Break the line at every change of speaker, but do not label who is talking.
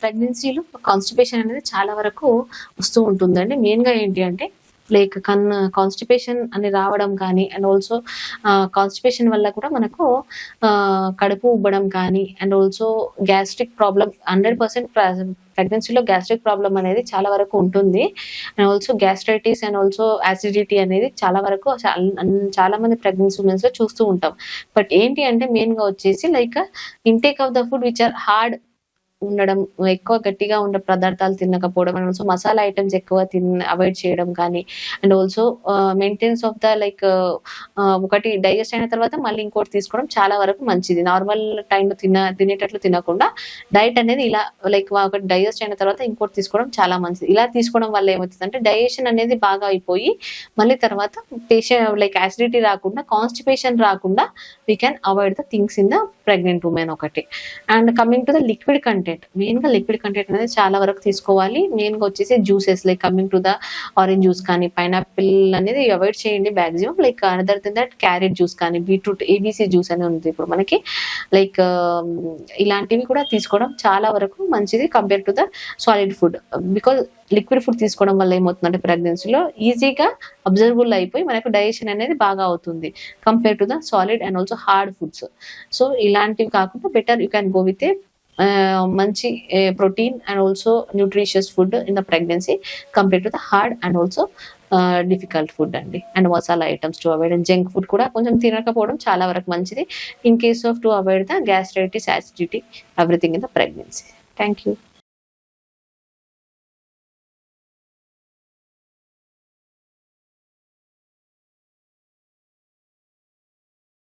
ప్రెగ్నెన్సీలో కాన్స్టిపేషన్ అనేది చాలా వరకు వస్తూ ఉంటుందండి. మెయిన్‌గా ఏంటి అంటే లైక్ కాన్స్టిపేషన్ అని రావడం కానీ అండ్ ఆల్సో కాన్స్టిపేషన్ వల్ల కూడా మనకు కడుపు ఉబ్బడం కానీ అండ్ ఆల్సో గ్యాస్ట్రిక్ ప్రాబ్లమ్ 100% ప్రెగ్నెన్సీలో గ్యాస్ట్రిక్ ప్రాబ్లమ్ అనేది చాలా వరకు ఉంటుంది. And also gastritis and also acidity అనేది చాలా వరకు చాలా మంది ప్రెగ్నెన్సీ ఉమెన్స్‌లో చూస్తూ ఉంటాం. బట్ ఏంటి అంటే మెయిన్‌గా వచ్చేసి like intake of the food which are hard ఉండడం, ఎక్కువ గట్టిగా ఉన్న పదార్థాలు తినకపోవడం అండ్ ఆల్సో మసాలా ఐటెమ్స్ ఎక్కువ అవాయిడ్ చేయడం కానీ and also maintenance of the like ఒకటి డైజెస్ట్ అయిన తర్వాత మళ్ళీ ఇంకోటి తీసుకోవడం చాలా వరకు మంచిది. నార్మల్ టైంలో తినేటట్లు తినకుండా డైట్ అనేది ఇలా లైక్ ఒకటి డైజెస్ట్ అయిన తర్వాత ఇంకోటి తీసుకోవడం చాలా మంచిది. ఇలా తీసుకోవడం వల్ల ఏమవుతుందంటే డైజెషన్ అనేది బాగా అయిపోయి మళ్ళీ తర్వాత పేషెంట్ లైక్ యాసిడిటీ రాకుండా కాన్స్టిపేషన్ రాకుండా we can avoid the things in the pregnant women ఒకటి. And coming to the liquid content, మెయిన్‌గా లిక్విడ్ కంటెంట్ అనేది చాలా వరకు తీసుకోవాలి. మెయిన్‌గా వచ్చేసి juices like coming to the orange juice కానీ పైనాపిల్ అనేది అవాయిడ్ చేయండి maximum. Like another then that carrot juice కానీ బీట్రూట్ ఏబీసీ జ్యూస్ అనేది ఉంది ఇప్పుడు మనకి. లైక్ ఇలాంటివి కూడా తీసుకోవడం చాలా వరకు మంచిది compare to the solid food. Because liquid food తీసుకోవడం వల్ల ఏమవుతుందంటే ప్రెగ్నెన్సీలో ఈజీగా అబ్జర్వబుల్ అయిపోయి మనకు డైజెషన్ అనేది బాగా అవుతుంది compare to the solid and also hard foods. So ఇలాంటివి కాకుండా better you can go with a మంచి protein and also nutritious food in the pregnancy compare to the hard and also difficult food అండి. And masala items to avoid and junk food కూడా కొంచెం తినకపోవడం చాలా వరకు మంచిది in case of to avoid the gastritis acidity everything in the pregnancy. Thank you.